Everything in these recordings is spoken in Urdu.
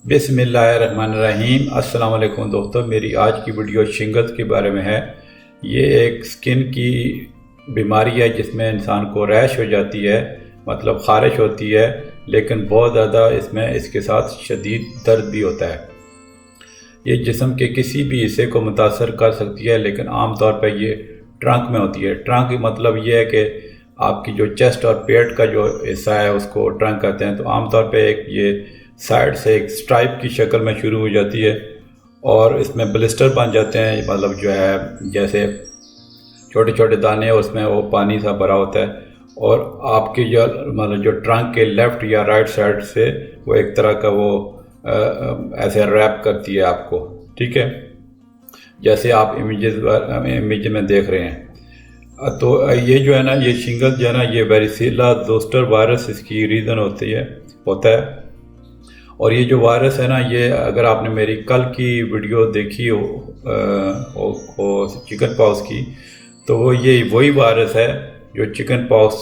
بسم اللہ الرحمن الرحیم۔ السلام علیکم دوستو، میری آج کی ویڈیو شنگلز کے بارے میں ہے۔ یہ ایک سکن کی بیماری ہے جس میں انسان کو ریش ہو جاتی ہے، مطلب خارش ہوتی ہے، لیکن بہت زیادہ اس کے ساتھ شدید درد بھی ہوتا ہے۔ یہ جسم کے کسی بھی حصے کو متاثر کر سکتی ہے، لیکن عام طور پہ یہ ٹرنک میں ہوتی ہے۔ ٹرنک مطلب یہ ہے کہ آپ کی جو چیسٹ اور پیٹ کا جو حصہ ہے اس کو ٹرنک کہتے ہیں۔ تو عام طور پہ یہ سائڈ سے ایک سٹرائپ کی شکل میں شروع ہو جاتی ہے اور اس میں بلسٹر بن جاتے ہیں، مطلب جو ہے جیسے چھوٹے چھوٹے دانے، اس میں وہ پانی سا بھرا ہوتا ہے، اور آپ کی جو ٹرنک کے لیفٹ یا رائٹ سائڈ سے وہ ایک طرح کا وہ ایسے ریپ کرتی ہے آپ کو، ٹھیک ہے، جیسے آپ امیج میں دیکھ رہے ہیں۔ تو یہ جو ہے نا، یہ شنگل جو ہے نا، یہ ویریسیلا زوسٹر وائرس اس کی ریزن ہوتا ہے۔ اور یہ جو وائرس ہے نا، یہ اگر آپ نے میری کل کی ویڈیو دیکھی ہو چکن پاکس کی، تو وہ یہ وہی وائرس ہے جو چکن پاکس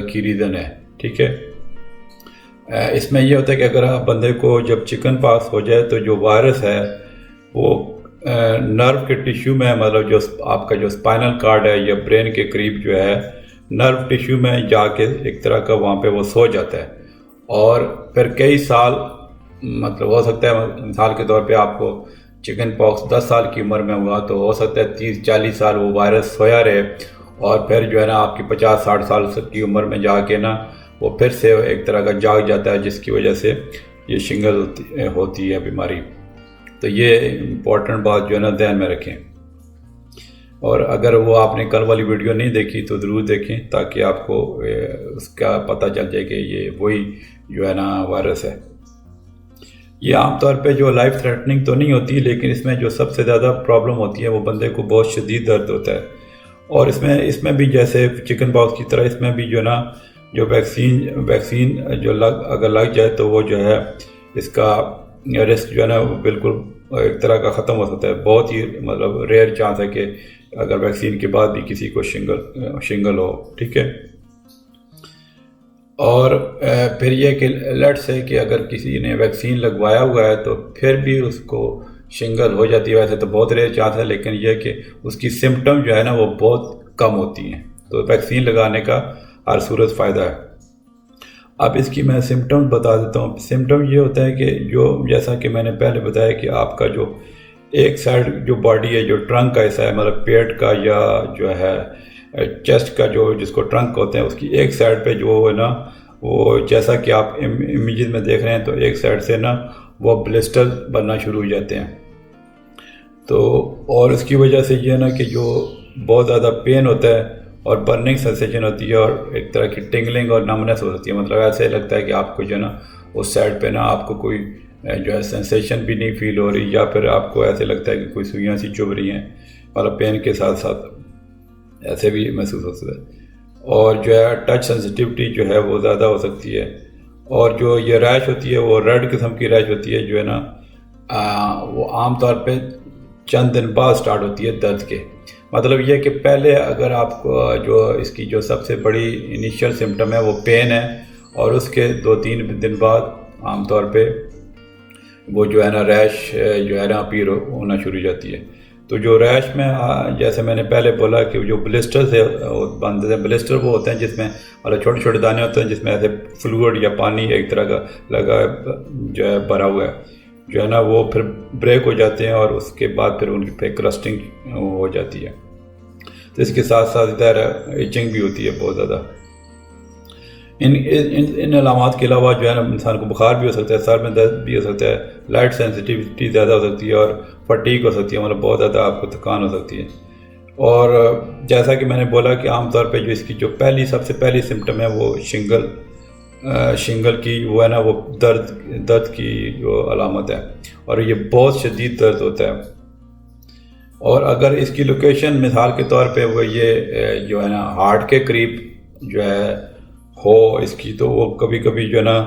کی ریزن ہے، ٹھیک ہے۔ اس میں یہ ہوتا ہے کہ اگر آپ بندے کو جب چکن پاکس ہو جائے تو جو وائرس ہے وہ نرو کے ٹیشو میں، مطلب جو آپ کا جو اسپائنل کارڈ ہے یا برین کے قریب جو ہے نرو ٹیشو میں جا کے ایک طرح کا وہاں پہ وہ سو جاتا ہے، اور پھر کئی سال، مطلب ہو سکتا ہے مثال کے طور پہ آپ کو چکن پاکس 10 سال کی عمر میں ہوا، تو ہو سکتا ہے 30-40 سال وہ وائرس سویا رہے، اور پھر جو ہے نا آپ کی 50-60 سال کی عمر میں جا کے نا وہ پھر سے ایک طرح کا جاگ جاتا ہے، جس کی وجہ سے یہ شنگل ہوتی ہے بیماری۔ تو یہ امپورٹنٹ بات جو ہے نا ذہن میں رکھیں، اور اگر وہ آپ نے کل والی ویڈیو نہیں دیکھی تو ضرور دیکھیں تاکہ آپ کو اس کا پتہ چل جائے کہ یہ وہی جو ہے نا وائرس ہے۔ یہ عام طور پہ جو لائف تھریٹننگ تو نہیں ہوتی، لیکن اس میں جو سب سے زیادہ پرابلم ہوتی ہے وہ بندے کو بہت شدید درد ہوتا ہے، اور اس میں بھی جیسے چکن پاکس کی طرح اس میں بھی جو ہے نا جو ویکسین جو اگر لگ جائے تو وہ جو ہے اس کا رسک جو ہے نا وہ بالکل ایک طرح کا ختم ہو سکتا ہے۔ بہت ہی مطلب ریئر چانس ہے کہ اگر ویکسین کے بعد بھی کسی کو شنگل ہو، ٹھیک ہے۔ اور پھر یہ کہ لیٹس سے کہ اگر کسی نے ویکسین لگوایا ہوا ہے تو پھر بھی اس کو شنگل ہو جاتی ہے، ویسے تو بہت ریئر چانس ہے، لیکن یہ کہ اس کی سمپٹم جو ہے نا وہ بہت کم ہوتی ہیں، تو ویکسین لگانے کا ہر صورت فائدہ ہے۔ اب اس کی میں سمپٹم بتا دیتا ہوں۔ سمپٹم یہ ہوتا ہے کہ جیسا کہ میں نے پہلے بتایا کہ آپ کا جو ایک سائڈ جو باڈی ہے، جو ٹرنک کا حصہ ہے، مطلب پیٹ کا یا جو ہے چیسٹ کا جو جس کو ٹرنک ہوتے ہیں، اس کی ایک سائڈ پہ جو ہے نا وہ جیسا کہ آپ امیجز میں دیکھ رہے ہیں، تو ایک سائڈ سے نا وہ بلسٹر بننا شروع ہو جاتے ہیں۔ تو اور اس کی وجہ سے یہ ہے نا کہ جو بہت زیادہ پین ہوتا ہے اور برننگ سینسیشن ہوتی ہے، اور ایک طرح کی ٹنگلنگ اور نمنس ہوتی ہے، مطلب ایسے لگتا ہے کہ آپ کو جو ہے نا اس سائڈ پہ نا آپ کو کوئی جو ہے سینسیشن بھی نہیں فیل ہو رہی، یا پھر آپ کو ایسے لگتا ہے کہ کوئی سوئیاں سی چبھ رہی ہیں، مطلب پین کے ساتھ ساتھ ایسے بھی محسوس ہوتا ہے۔ اور جو ہے ٹچ سینسٹیوٹی جو ہے وہ زیادہ ہو سکتی ہے، اور جو یہ ریش ہوتی ہے وہ ریڈ قسم کی ریش ہوتی ہے، جو ہے نا وہ عام طور پہ چند دن بعد سٹارٹ ہوتی ہے درد کے۔ مطلب یہ کہ پہلے اگر آپ کو جو اس کی جو سب سے بڑی انیشیل سمپٹم ہے وہ پین ہے، اور اس کے 2-3 دن بعد عام طور پہ وہ جو ہے نا ریش جو ہے نا اپیئر ہونا شروع ہو جاتی ہے۔ تو جو ریش میں جیسے میں نے پہلے بولا کہ جو بلسٹر سے بنتے ہیں، بلسٹر وہ ہوتے ہیں جس میں مطلب چھوٹے چھوٹے دانے ہوتے ہیں، جس میں ایسے فلوئڈ یا پانی ایک طرح کا لگا جو ہے بھرا ہوا ہے، جو ہے نا وہ پھر بریک ہو جاتے ہیں، اور اس کے بعد پھر ان کی پہ کرسٹنگ ہو جاتی ہے۔ تو اس کے ساتھ ساتھ ایچنگ بھی ہوتی ہے بہت زیادہ۔ ان علامات کے علاوہ جو ہے نا انسان کو بخار بھی ہو سکتا ہے، سر میں درد بھی ہو سکتا ہے، لائٹ سینسٹیوٹی زیادہ ہو سکتی ہے، اور فٹیگ ہو سکتی ہے، مطلب بہت زیادہ آپ کو تھکان ہو سکتی ہے۔ اور جیسا کہ میں نے بولا کہ عام طور پہ جو اس کی جو سب سے پہلی سمپٹم ہے وہ شنگل کی وہ ہے نا وہ درد کی جو علامت ہے، اور یہ بہت شدید درد ہوتا ہے۔ اور اگر اس کی لوکیشن مثال کے طور پہ وہ یہ جو ہے نا ہارٹ کے قریب جو ہے ہو اس کی، تو وہ کبھی کبھی جو ہے نا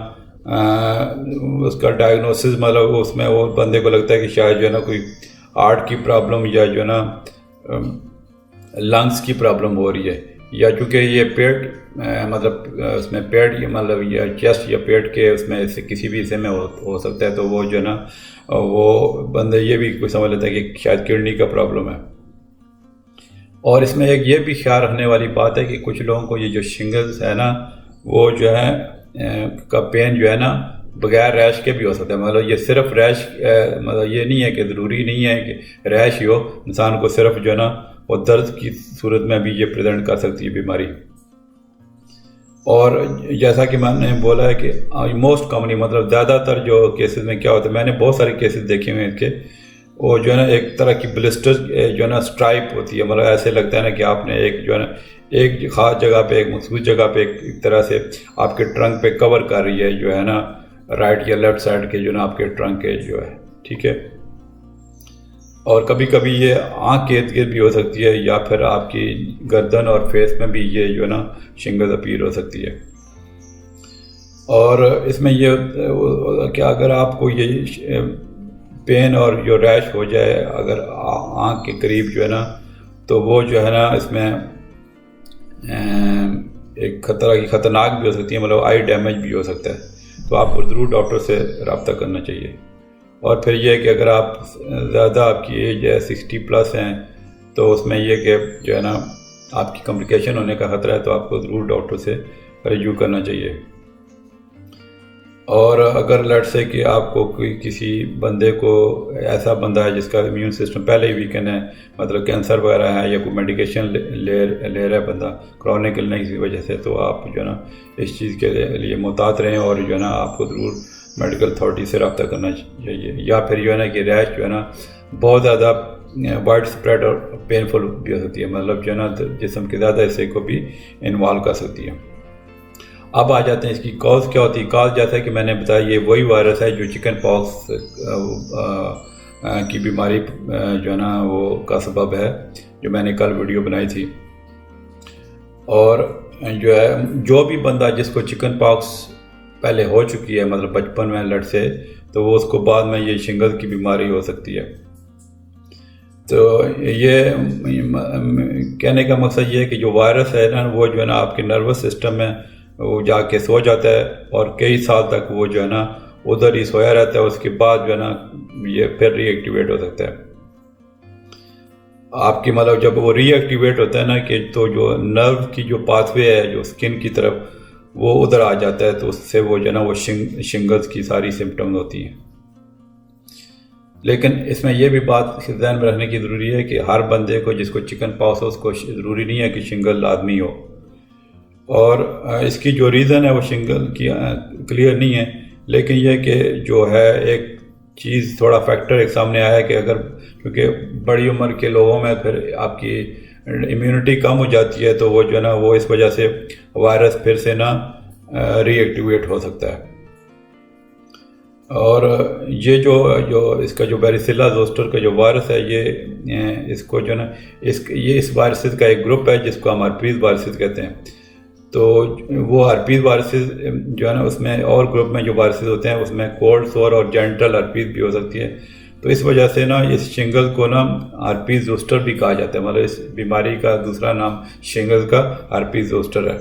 اس کا ڈائگنوسس مطلب اس میں وہ بندے کو لگتا ہے کہ شاید جو ہے نا کوئی ہارٹ کی پرابلم یا جو ہے نا لنگس کی پرابلم ہو رہی ہے، یا چونکہ یہ پیٹ مطلب اس میں پیٹ مطلب یا چیسٹ یا پیٹ کے اس میں سے کسی بھی حصے میں ہو سکتا ہے، تو وہ جو ہے نا وہ بندہ یہ بھی کوئی سمجھ لیتا ہے کہ شاید کڈنی کا پرابلم ہے۔ اور اس میں ایک یہ بھی خیال رکھنے والی بات ہے کہ کچھ لوگوں کو یہ جو شنگلز ہے نا وہ جو ہے کا پین جو ہے نا بغیر ریش کے بھی ہو سکتا ہے۔ مطلب یہ صرف ریش مطلب یہ نہیں ہے کہ ضروری نہیں ہے کہ ریش ہی ہو، انسان کو صرف جو ہے نا وہ درد کی صورت میں بھی یہ پریزنٹ کر سکتی ہے بیماری۔ اور جیسا کہ میں نے بولا ہے کہ موسٹ کامنلی مطلب زیادہ تر جو کیسز میں کیا ہوتا ہے، میں نے بہت سارے کیسز دیکھے ہوئے ہیں کے، وہ جو ہے نا ایک طرح کی بلسٹر جو ہے نا اسٹرائپ ہوتی ہے، مطلب ایسے لگتا ہے نا کہ آپ نے ایک جو ہے نا ایک خاص جگہ پہ ایک مخصوص جگہ پہ ایک طرح سے آپ کے ٹرنک پہ کور کر رہی ہے جو ہے نا رائٹ یا لیفٹ سائڈ کے جو ہے نا آپ کے ٹرنک کے جو ہے، ٹھیک ہے۔ اور کبھی کبھی یہ آنکھ کے ارد گرد بھی ہو سکتی ہے، یا پھر آپ کی گردن اور فیس میں بھی یہ جو ہے نا شنگل اپیئر ہو سکتی ہے۔ اور اس میں یہ کہ اگر آپ کو یہ پین اور جو ریش ہو جائے اگر آنکھ کے قریب جو ہے نا، تو وہ جو ہے نا اس میں ایک خطرہ کی خطرناک بھی ہو سکتی ہے، مطلب آئی ڈیمیج بھی ہو سکتا ہے، تو آپ کو ضرور ڈاکٹر سے رابطہ کرنا چاہیے۔ اور پھر یہ کہ اگر آپ زیادہ آپ کی ایج ہے 60+ ہیں، تو اس میں یہ کہ جو ہے نا آپ کی کمپلیکیشن ہونے کا خطرہ ہے، تو آپ کو ضرور ڈاکٹر سے رجوع کرنا چاہیے۔ اور اگر لیٹ سے کہ آپ کو کوئی کسی بندے کو ایسا بندہ ہے جس کا امیون سسٹم پہلے ہی ویکن ہے، مطلب کینسر وغیرہ ہے، یا کوئی میڈیکیشن لے رہا ہے بندہ کرونک النس کی وجہ سے، تو آپ جو ہے نا اس چیز کے لیے محتاط رہیں، اور جو ہے نا آپ کو ضرور میڈیکل اتھارٹی سے رابطہ کرنا چاہیے۔ یا پھر جو ہے نا کہ ریش جو ہے نا بہت زیادہ وائڈ اسپریڈ اور پینفل بھی ہو سکتی ہے، مطلب جو ہے نا جسم کے زیادہ حصے کو بھی انوالو کر سکتی ہے۔ اب آ جاتے ہیں اس کی کاز کیا ہوتی ہے۔ کاز جیسا کہ میں نے بتایا یہ وہی وائرس ہے جو چکن پاکس کی بیماری جو ہے نا وہ کا سبب ہے، جو میں نے کل ویڈیو بنائی تھی۔ اور جو ہے جو بھی بندہ جس کو چکن پاکس پہلے ہو چکی ہے، مطلب بچپن میں لڑ سے، تو وہ اس کو بعد میں یہ شنگل کی بیماری ہو سکتی ہے۔ تو یہ کہنے کا مقصد یہ ہے کہ جو وائرس ہے نا وہ جو ہے نا آپ کے نروس سسٹم میں وہ جا کے سو جاتا ہے، اور کئی سال تک وہ جو ہے نا ادھر ہی سویا رہتا ہے، اس کے بعد جو ہے نا یہ پھر ری ایکٹیویٹ ہو سکتا ہے آپ کی، مطلب جب وہ ری ایکٹیویٹ ہوتا ہے نا کہ تو جو نرو کی جو پاتھ وے ہے جو سکن کی طرف وہ ادھر آ جاتا ہے، تو اس سے وہ جو ہے نا وہ شنگلز کی ساری سمپٹمز ہوتی ہیں۔ لیکن اس میں یہ بھی بات ذہن میں رکھنے کی ضروری ہے کہ ہر بندے کو جس کو چکن پاکس ہو اس کو ضروری نہیں ہے کہ شنگل لازمی ہو، اور اس کی جو ریزن ہے وہ شنگل کی کلیئر نہیں ہے۔ لیکن یہ کہ جو ہے ایک چیز تھوڑا فیکٹر ایک سامنے آیا ہے کہ اگر کیونکہ بڑی عمر کے لوگوں میں پھر آپ کی امیونٹی کم ہو جاتی ہے، تو وہ جو ہے نا وہ اس وجہ سے وائرس پھر سے نا ری ایکٹیویٹ ہو سکتا ہے۔ اور یہ جو اس کا جو بیریسیلا زوسٹر کا جو وائرس ہے، یہ اس کو جو ہے نا اس وائرسز کا ایک گروپ ہے جس کو ہم ہرپیز وائرسز کہتے ہیں۔ تو وہ ہرپیز وائرسز جو ہے نا اس میں اور گروپ میں جو وائرسز ہوتے ہیں اس میں کولڈ سور اور جینٹل ہرپیز بھی ہو سکتی ہے، تو اس وجہ سے نا اس شنگل کو نا ہرپیز زوسٹر بھی کہا جاتا ہے، مطلب اس بیماری کا دوسرا نام شنگل کا ہرپیز زوسٹر ہے۔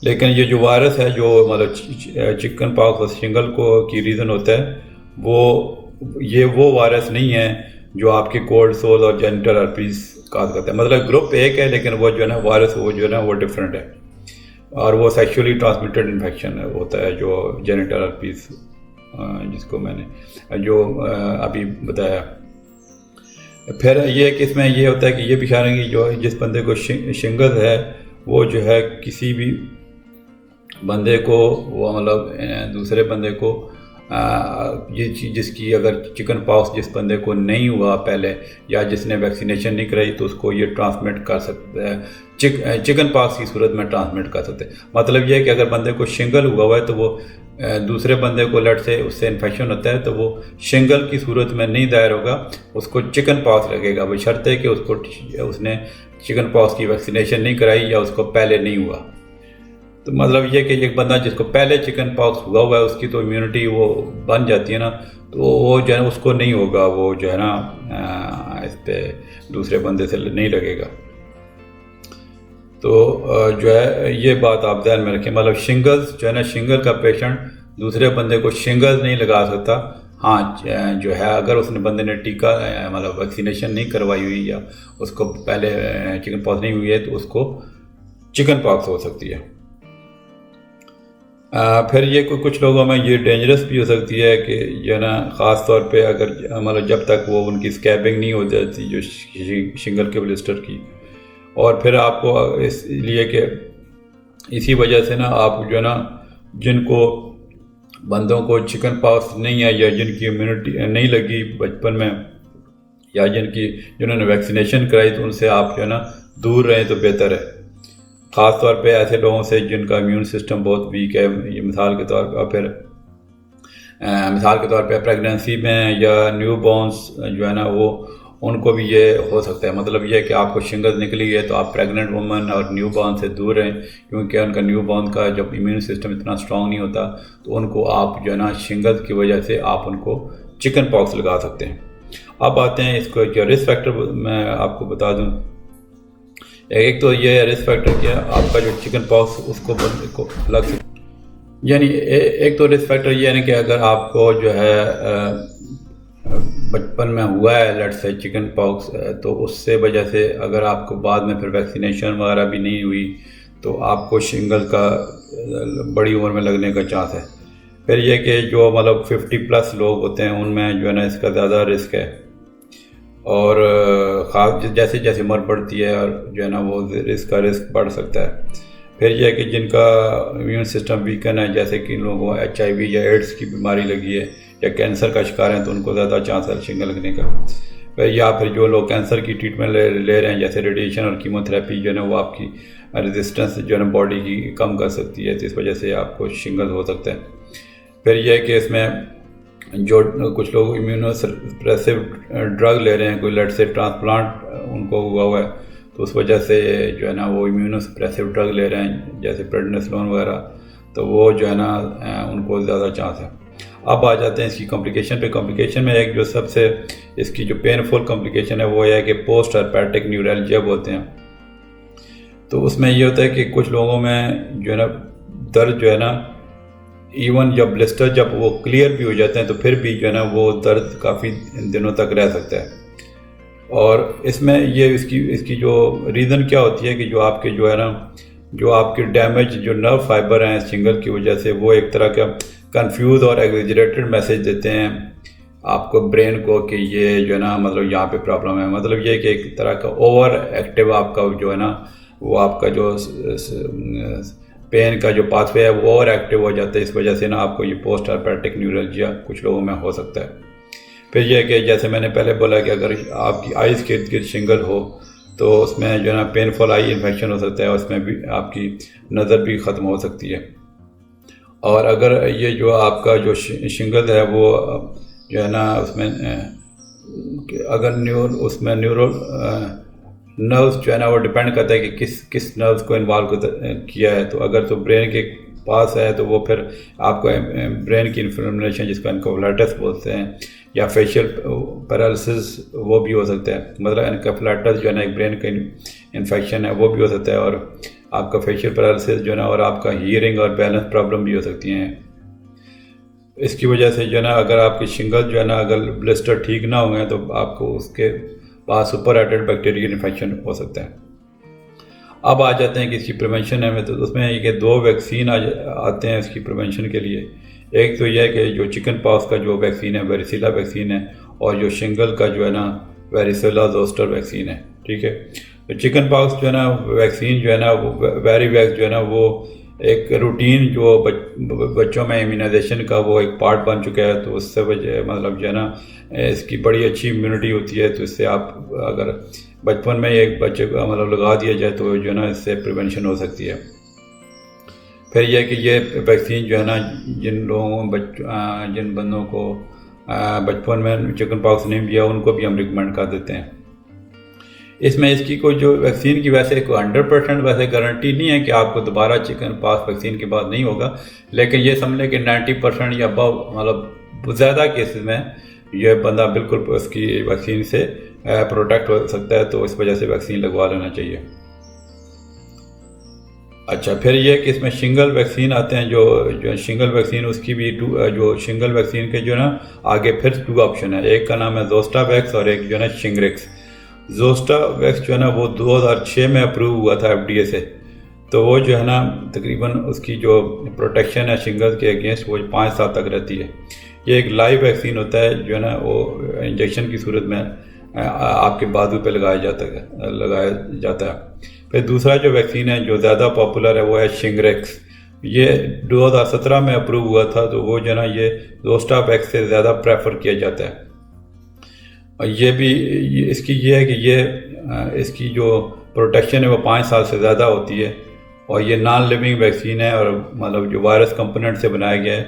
لیکن یہ جو وائرس ہے جو مطلب چکن پاکس اور شنگل کو کی ریزن ہوتا ہے، وہ وائرس نہیں ہے جو آپ کے کولڈ سور اور جینٹل ہرپیز کاز کرتا ہے، مطلب گروپ ایک ہے لیکن وہ جو ہے نا وائرس وہ جو ہے نا وہ ڈفرینٹ ہے، اور وہ سیکشولی ٹرانسمیٹڈ انفیکشن ہوتا ہے جو جینیٹل ہرپیز جس کو میں نے جو ابھی بتایا۔ پھر یہ کہ اس میں یہ ہوتا ہے کہ یہ بھی خیال رکھیں کہ جو جس بندے کو شنگل ہے وہ جو ہے کسی بھی بندے کو وہ مطلب دوسرے بندے کو یہ چیز جس کی اگر چکن پاکس جس بندے کو نہیں ہوا پہلے یا جس نے ویکسینیشن نہیں کرائی تو اس کو یہ ٹرانسمٹ کر سکتا ہے، چکن پاکس کی صورت میں ٹرانسمٹ کر سکتے ہیں۔ مطلب یہ ہے کہ اگر بندے کو شنگل ہوا ہے تو وہ دوسرے بندے کو لٹ سے اس سے انفیکشن ہوتا ہے تو وہ شنگل کی صورت میں نہیں دائر ہوگا، اس کو چکن پاکس لگے گا، بشرطے کہ اس نے چکن پاکس کی ویکسینیشن نہیں کرائی یا اس کو پہلے نہیں ہوا۔ تو مطلب یہ کہ ایک بندہ جس کو پہلے چکن پاکس ہوا ہے اس کی تو امیونٹی وہ بن جاتی ہے نا، تو وہ جو ہے نا اس کو نہیں ہوگا، وہ جو ہے نا اس پہ دوسرے بندے سے نہیں لگے گا۔ تو جو ہے یہ بات آپ ذہن میں رکھیں. مطلب شنگلز جو ہے نا، شنگل کا پیشنٹ دوسرے بندے کو شنگلز نہیں لگا سکتا. ہاں جو ہے اگر اس نے بندے نے ٹیکہ مطلب ویکسینیشن نہیں کروائی ہوئی یا اس کو پہلے چکن پاکس نہیں ہوئی ہے تو اس کو چکن پاکس ہو سکتی ہے. پھر یہ کچھ لوگوں میں یہ ڈینجرس بھی ہو سکتی ہے کہ جو ہے نا، خاص طور پہ اگر مطلب جب تک وہ ان کی اسکیبنگ نہیں ہو جاتی جو شنگل کے بلسٹر کی. اور پھر آپ کو اس لیے کہ اسی وجہ سے نا آپ جو ہے نا، جن کو بندوں کو چکن پاکس نہیں ہے یا جن کی امیونٹی نہیں لگی بچپن میں یا جنہوں نے ویکسینیشن کرائی، تو ان سے آپ جو ہے نا دور رہیں تو بہتر ہے. خاص طور پہ ایسے لوگوں سے جن کا امیون سسٹم بہت ویک ہے. یہ مثال کے طور پہ پریگننسی میں یا نیو بورنس جو ہے نا، وہ ان کو بھی یہ ہو سکتا ہے. مطلب یہ کہ آپ کو شنگل نکلی ہے تو آپ پریگننٹ وومن اور نیو بورن سے دور رہیں، کیونکہ ان کا نیو بورن کا جب امیون سسٹم اتنا اسٹرانگ نہیں ہوتا تو ان کو آپ جو ہے نا شنگل کی وجہ سے آپ ان کو چکن پاکس لگا سکتے ہیں. اب آتے ہیں اس کو جو رسک فیکٹر میں آپ کو بتا دوں. ایک تو یہ رسک فیکٹر کہ آپ کا جو چکن پاکس اس کو بندے کو لگ سکتا ہے. یعنی ایک تو رسک فیکٹر یہ ہے کہ اگر آپ کو جو ہے بچپن میں ہوا ہے لیٹ سے چکن پاکس، تو اس سے وجہ سے اگر آپ کو بعد میں پھر ویکسینیشن وغیرہ بھی نہیں ہوئی تو آپ کو شنگل کا بڑی عمر میں لگنے کا چانس ہے. پھر یہ کہ جو مطلب 50+ لوگ ہوتے ہیں ان میں جو ہے نا اس کا زیادہ رسک ہے. اور خاص جیسے جیسے عمر بڑھتی ہے اور جو ہے نا وہ اس کا رسک بڑھ سکتا ہے. پھر یہ کہ جن کا امیون سسٹم ویکن ہے، جیسے کہ ان لوگوں کو HIV یا ایڈس کی بیماری لگی ہے یا کینسر کا شکار ہیں، تو ان کو زیادہ چانس ہے شنگل لگنے کا. یا پھر جو لوگ کینسر کی ٹریٹمنٹ لے رہے ہیں، جیسے ریڈیشن اور کیموتھراپی جو ہے نا، وہ آپ کی ریزسٹنس جو ہے نا باڈی کی کم کر سکتی ہے، تو اس وجہ سے آپ کو شنگل ہو سکتا ہے. پھر یہ کہ اس میں جو کچھ لوگ امیونو سپریسو ڈرگ لے رہے ہیں، کوئی لیٹ سے ٹرانسپلانٹ ان کو ہوا ہے تو اس وجہ سے جو ہے نا وہ امیونو سپریسو ڈرگ لے رہے ہیں جیسے پریڈنیسلون وغیرہ، تو وہ جو ہے نا ان کو زیادہ چانس ہے. اب آ جاتے ہیں اس کی کمپلیکیشن پہ. کمپلیکیشن میں ایک جو سب سے اس کی جو پینفل کمپلیکیشن ہے وہ یہ ہے کہ پوسٹ ہرپیٹک نیورالجیا بولتے ہیں. تو اس میں یہ ہوتا ہے کہ کچھ لوگوں میں جو ہے نا درد جو ہے نا، ایون جب بلسٹر جب وہ کلیئر بھی ہو جاتے ہیں تو پھر بھی جو ہے نا وہ درد کافی دنوں تک رہ سکتا ہے. اور اس میں یہ اس کی جو ریزن کیا ہوتی ہے کہ جو آپ کے جو ہے نا، جو آپ کے ڈیمیج جو نرو فائبر ہیں شنگل کی وجہ سے، وہ ایک طرح کا کنفیوز اور ایگزیجریٹڈ میسج دیتے ہیں آپ کو برین کو کہ یہ جو ہے نا مطلب یہاں پہ پرابلم ہے. مطلب یہ کہ ایک طرح کا اوور ایکٹیو آپ کا جو ہے نا، وہ آپ کا جو پین کا جو پاتھ وے ہے وہ اوور ایکٹیو ہو جاتا ہے. اس وجہ سے نا آپ کو یہ پوسٹ ہرپیٹک نیورالجیا کچھ لوگوں میں ہو سکتا ہے. پھر یہ کہ جیسے میں نے پہلے بولا کہ اگر آپ کی آئیز کے ارد گرد شنگل ہو تو اس میں جو ہے نا پینفل آئی انفیکشن ہو سکتا ہے، اور اس میں بھی آپ کی نظر بھی ختم ہو سکتی ہے. اور اگر یہ جو آپ کا جو شنگل ہے وہ جو ہے نا اس میں اگر اس میں نروز جو ہے نا وہ ڈپینڈ کرتا ہے کہ کس نروز کو انوالو کیا ہے. تو اگر تو برین کے پاس ہے تو وہ پھر آپ کو برین کی انفلمیشن جس کو انکیفلائٹس بولتے ہیں یا فیشیل پیرالسس وہ بھی ہو سکتا ہے. مطلب انکیفلائٹس جو ہے نا ایک برین کا انفیکشن ہے وہ بھی ہو سکتا ہے، اور آپ کا فیشیل پیرالسس جو ہے نا اور آپ کا ہیئرنگ اور بیلنس پرابلم بھی ہو سکتی ہیں. اس کی وجہ سے جو ہے نا اگر آپ کی شنگل جو ہے نا اگر بلسٹر ٹھیک نہ ہوئے تو آپ کو اس کے بعد سپر ایٹڈ بیکٹیریل انفیکشن ہو سکتا ہے. اب آ جاتے ہیں کہ اس کی پریونشن ہے. تو اس میں یہ 2 ویکسین آتے ہیں اس کی پریونشن کے لیے. ایک تو یہ ہے کہ جو چکن پاکس کا جو ویکسین ہے ویریسیلا ویکسین ہے، اور جو شنگل کا جو ہے نا ویریسیلا زوسٹر ویکسین ہے. ٹھیک ہے، تو چکن پاکس جو ہے نا ویکسین جو ہے نا ویری ویکس جو ہے نا وہ ایک روٹین جو بچوں میں امیونائزیشن کا وہ ایک پارٹ بن چکا ہے. تو اس سے وجہ مطلب جو ہے نا اس کی بڑی اچھی امیونٹی ہوتی ہے. تو اس سے آپ اگر بچپن میں ایک بچے کو مطلب لگا دیا جائے تو جو ہے نا اس سے پریونشن ہو سکتی ہے. پھر یہ کہ یہ ویکسین جو ہے نا جن بندوں کو بچپن میں چکن پاکس نہیں دیا ان کو بھی ہم ریکمینڈ کر دیتے ہیں. اس میں اس کی کوئی جو ویکسین کی ویسے کوئی 100% ویسے گارنٹی نہیں ہے کہ آپ کو دوبارہ چکن پاکس ویکسین کے بعد نہیں ہوگا، لیکن یہ سمجھ لیں کہ 90% یا ابو مطلب زیادہ کیسز میں یہ بندہ بالکل اس کی ویکسین سے پروٹیکٹ ہو سکتا ہے. تو اس وجہ سے ویکسین لگوا لینا چاہیے. اچھا، پھر یہ کہ اس میں شنگل ویکسین آتے ہیں، جو شنگل ویکسین اس کی بھی جو شنگل ویکسین کے جو ہے نا آگے پھر 2 آپشن ہے، ایک کا نام ہے زوسٹا ویکس اور ایک جو ہے نا شنگریکس۔ زوسٹا ویکس جو ہے نا وہ 2006 میں اپروو ہوا تھا FDA سے، تو وہ جو ہے نا تقریباً اس کی جو پروٹیکشن ہے شنگل کے اگینسٹ وہ 5 سال تک رہتی ہے۔ یہ ایک لائیو ویکسین ہوتا ہے جو ہے نا وہ انجیکشن کی صورت میں آپ کے بازو پہ لگایا جاتا ہے۔ پھر دوسرا جو ویکسین ہے جو زیادہ پاپولر ہے وہ ہے شنگریکس، یہ 2017 میں اپروو ہوا تھا، تو وہ جو ہے نا یہ زوسٹا ویکس سے زیادہ پریفر کیا جاتا ہے۔ اور یہ بھی اس کی یہ ہے کہ اس کی جو پروٹیکشن ہے وہ 5 سال سے زیادہ ہوتی ہے، اور یہ نان لیونگ ویکسین ہے، اور مطلب جو وائرس کمپوننٹ سے بنایا گیا ہے،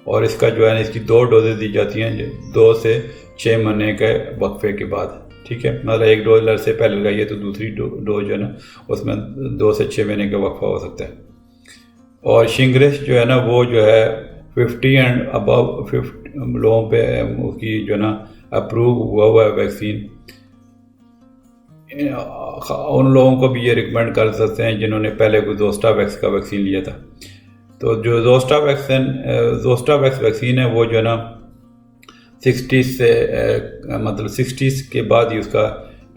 اور اس کا جو ہے نا اس کی 2 ڈوزز دی جاتی ہیں 2 سے 6 مہینے کے وقفے کے بعد، ٹھیک ہے، مطلب ایک ڈوز سے پہلے لگائیے تو دوسری ڈوز جو ہے نا اس میں 2 سے 6 مہینے کا وقفہ ہو سکتا ہے۔ اور شنگریکس جو ہے نا وہ جو ہے 50 اینڈ ابو 50 لوگوں پہ اس کی جو ہے نا اپروو ہوا ہے ویکسین۔ ان لوگوں کو بھی یہ ریکمینڈ کر سکتے ہیں جنہوں نے پہلے کوئی زوسٹا ویکس کا ویکسین لیا تھا۔ تو جو زوسٹا ویکس ویکسین ہے وہ جو ہے نا 60 سے مطلب 60 کے بعد ہی اس کا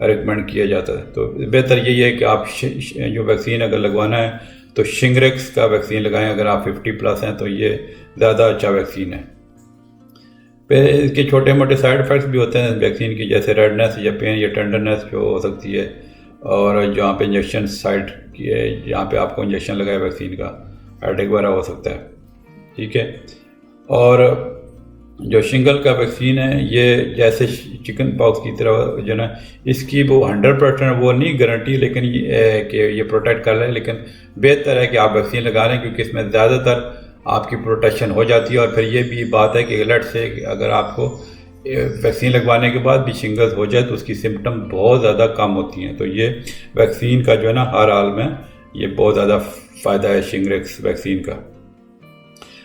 ریکمینڈ کیا جاتا ہے۔ تو بہتر یہی ہے کہ آپ جو ویکسین اگر لگوانا ہے تو شنگریکس کا ویکسین لگائیں، اگر آپ 50+ ہیں تو یہ زیادہ اچھا ویکسین ہے۔ پھر اس کے چھوٹے موٹے سائیڈ ایفیکٹس بھی ہوتے ہیں ویکسین کی، جیسے ریڈنس یا پین یا ٹینڈرنس جو ہو سکتی ہے، اور جہاں پہ انجیکشن سائٹ کی ہے جہاں پہ آپ کو انجیکشن لگائے ویکسین کا ہیڈیک وغیرہ ہو سکتا ہے، ٹھیک ہے۔ اور جو شنگل کا ویکسین ہے یہ جیسے چکن پاکس کی طرح جو ہے نا اس کی وہ 100% وہ نہیں گارنٹی، لیکن کہ یہ پروٹیکٹ کر لیں، لیکن بہتر ہے کہ آپ ویکسین لگا لیں، کیونکہ اس میں زیادہ تر آپ کی پروٹیکشن ہو جاتی ہے۔ اور پھر یہ بھی بات ہے کہ الرٹ سے اگر آپ کو ویکسین لگوانے کے بعد بھی شنگلز ہو جائے تو اس کی سمپٹم بہت زیادہ کم ہوتی ہیں، تو یہ ویکسین کا جو ہے نا ہر حال میں یہ بہت زیادہ فائدہ ہے شنگریکس ویکسین کا۔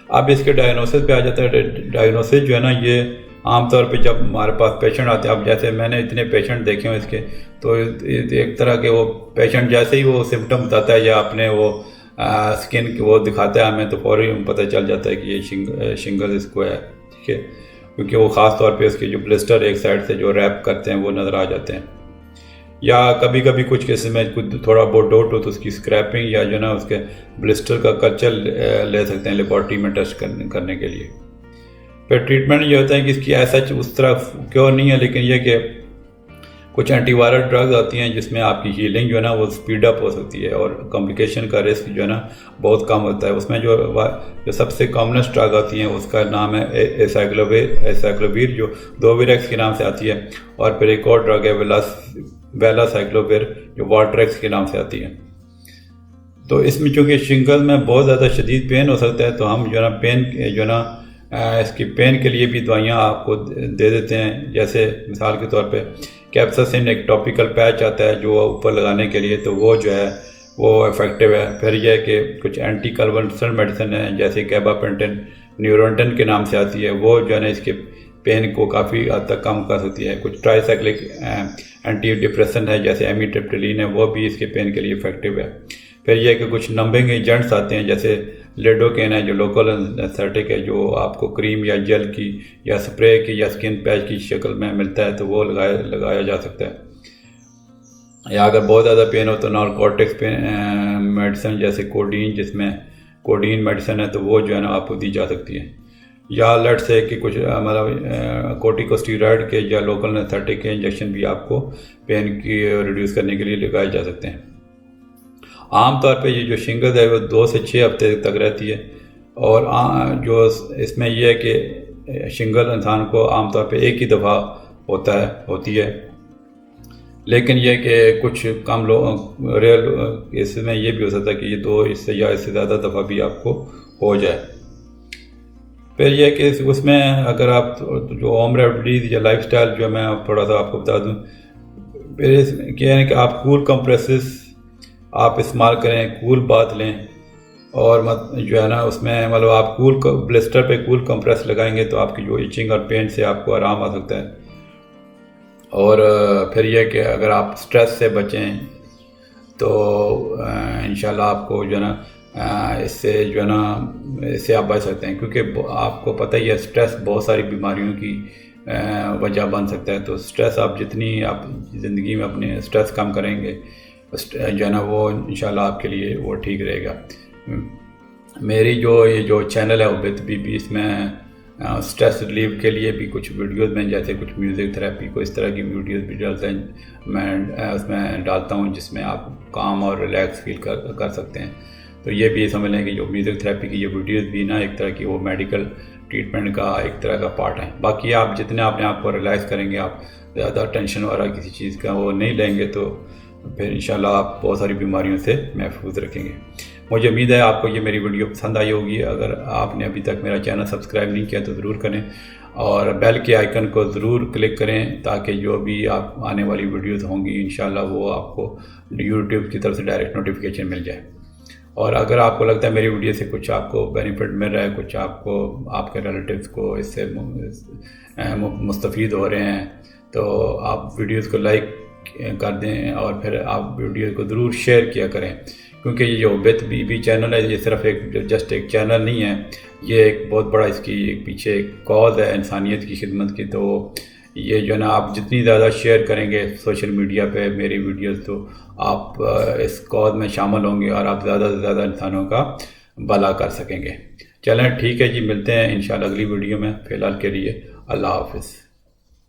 اب اس کے ڈائگنوسس پہ آ جاتا ہے۔ ڈائگنوسس جو ہے نا یہ عام طور پہ جب ہمارے پاس پیشنٹ آتے ہیں، اب جیسے میں نے اتنے پیشنٹ دیکھے ہیں اس کے، تو ایک طرح کے وہ پیشنٹ جیسے ہی وہ سمپٹم بتاتا ہے یا اپنے وہ اسکن وہ دکھاتا ہے ہمیں، تو فوری پتہ چل جاتا ہے کہ یہ شنگل اس کو ہے، ٹھیک ہے، کیونکہ وہ خاص طور پہ اس کے جو بلسٹر ایک سائڈ سے جو ریپ کرتے ہیں وہ نظر آ جاتے ہیں، یا کبھی کبھی کچھ کیسز میں کچھ تھوڑا بہت ڈاؤٹ ہو تو اس کی اسکریپنگ یا جو نا اس کے بلسٹر کا کلچر لے سکتے ہیں لیبارٹری میں ٹیسٹ کرنے کے لیے۔ پھر ٹریٹمنٹ یہ ہوتا ہے کہ اس کی ایسا اس طرح کیور نہیں ہے، لیکن یہ کہ کچھ اینٹی وائرل ڈرگز آتی ہیں جس میں آپ کی ہیلنگ جو ہے نا وہ اسپیڈ اپ ہو سکتی ہے، اور کمپلیکیشن کا رسک جو ہے نا بہت کم ہوتا ہے۔ اس میں جو سب سے کامنسٹ ڈرگ آتی ہیں اس کا نام ہے ایسائکلوویر، جو دوویریکس کے نام سے آتی ہے، اور پھر ایک اور ڈرگ ہے ویلاسائکلوویر جو والٹریکس کے نام سے آتی ہے۔ تو اس میں چونکہ شنگل میں بہت زیادہ شدید پین ہو سکتا ہے، تو ہم جو ہے نا پین جو ہے نا اس کی پین کے لیے بھی دوائیاں آپ کو دے دیتے ہیں، جیسے مثال کے طور پہ کیپساسن ایک ٹاپیکل پیچ آتا ہے جو اوپر لگانے کے لیے، تو وہ جو ہے وہ افیکٹو ہے۔ پھر یہ کہ کچھ اینٹی کنولسنٹ میڈیسن ہیں جیسے گیباپینٹن نیورونٹن کے نام سے آتی ہے، وہ جو ہے نا اس کے پین کو کافی حد تک کم کر سکتی ہے۔ کچھ ٹرائی سائکلک اینٹی ڈپریسنٹ ہے جیسے ایمیٹرپٹیلین ہے، وہ بھی اس کے پین کے لیے افیکٹو ہے۔ پھر یہ کہ کچھ نمبنگ ایجنٹس آتے ہیں جیسے لیڈوکین ہے جو لوکل انستھیٹک ہے، جو آپ کو کریم یا جیل کی یا اسپرے کی یا اسکن پیچ کی شکل میں ملتا ہے، تو وہ لگایا جا سکتا ہے۔ یا اگر بہت زیادہ پین ہو تو نارکوٹکس میڈیسن جیسے کوڈین، جس میں کوڈین میڈیسن ہے، تو وہ جو ہے نا آپ کو دی جا سکتی ہے۔ یا لٹ سے کہ کچھ مطلب کورٹیکوسٹیرائڈ کے یا لوکل انستھیٹک کے انجیکشن بھی آپ کو پین کی ریڈیوس کرنے کے لیے لگائے جا سکتے ہیں۔ عام طور پہ یہ جو شنگل ہے وہ 2 سے 6 ہفتے تک رہتی ہے، اور جو اس میں یہ ہے کہ شنگل انسان کو عام طور پہ ایک ہی دفعہ ہوتی ہے، لیکن یہ کہ کچھ کم لوگ ریئر کیسز میں یہ بھی ہو سکتا ہے کہ یہ 2 اس سے یا اس سے زیادہ دفعہ بھی آپ کو ہو جائے۔ پھر یہ کہ اس میں اگر آپ جو ہوم ریمیڈیز یا لائف سٹائل جو میں تھوڑا سا آپ کو بتا دوں، پھر اس میں کیا ہے کہ آپ کول کمپریسز آپ استعمال کریں، کول بات لیں، اور جو ہے نا اس میں مطلب آپ بلسٹر پہ کول کمپریس لگائیں گے تو آپ کی جو ایچنگ اور پین سے آپ کو آرام آ سکتا ہے۔ اور پھر یہ کہ اگر آپ سٹریس سے بچیں تو انشاءاللہ آپ کو جو ہے نا اس سے جو ہے نا اس سے آپ بچ سکتے ہیں، کیونکہ آپ کو پتہ ہی ہے سٹریس بہت ساری بیماریوں کی وجہ بن سکتا ہے۔ تو سٹریس آپ جتنی آپ زندگی میں اپنے سٹریس کم کریں گے جو ہے نا وہ انشاءاللہ آپ کے لیے وہ ٹھیک رہے گا۔ میری یہ جو چینل ہے عبید بی بی، اس میں سٹریس ریلیف کے لیے بھی کچھ ویڈیوز میں جیسے کچھ میوزک تھراپی کو اس طرح کی ویڈیوز بھی ڈالتے ہیں، میں اس میں ڈالتا ہوں جس میں آپ کام اور ریلیکس فیل کر سکتے ہیں۔ تو یہ بھی سمجھ لیں کہ جو میوزک تھراپی کی یہ ویڈیوز بھی نا ایک طرح کی وہ میڈیکل ٹریٹمنٹ کا ایک طرح کا پارٹ ہے۔ باقی آپ جتنے اپنے آپ کو ریلیکس کریں گے، آپ زیادہ ٹینشن والا کسی چیز کا وہ نہیں لیں گے، تو پھر انشاءاللہ آپ بہت ساری بیماریوں سے محفوظ رکھیں گے۔ مجھے امید ہے آپ کو یہ میری ویڈیو پسند آئی ہوگی۔ اگر آپ نے ابھی تک میرا چینل سبسکرائب نہیں کیا تو ضرور کریں، اور بیل کے آئیکن کو ضرور کلک کریں تاکہ جو بھی آپ آنے والی ویڈیوز ہوں گی انشاءاللہ وہ آپ کو یوٹیوب کی طرف سے ڈائریکٹ نوٹیفیکیشن مل جائے۔ اور اگر آپ کو لگتا ہے میری ویڈیو سے کچھ آپ کو بینیفٹ مل رہا ہے، کچھ آپ کو آپ کے ریلیٹیوز کو اس سے مستفید ہو رہے ہیں، تو آپ ویڈیوز کو لائک کر دیں اور پھر آپ ویڈیوز کو ضرور شیئر کیا کریں، کیونکہ یہ جو عبید بی بی چینل ہے یہ صرف جسٹ ایک چینل نہیں ہے، یہ ایک بہت بڑا اس کی پیچھے ایک کاز ہے انسانیت کی خدمت کی۔ تو یہ جو ہے نا آپ جتنی زیادہ شیئر کریں گے سوشل میڈیا پہ میری ویڈیوز، تو آپ اس کاز میں شامل ہوں گے اور آپ زیادہ سے زیادہ انسانوں کا بھلا کر سکیں گے۔ چلیں ٹھیک ہے جی، ملتے ہیں انشاءاللہ اگلی ویڈیو میں۔ فی الحال کے لیے اللہ حافظ۔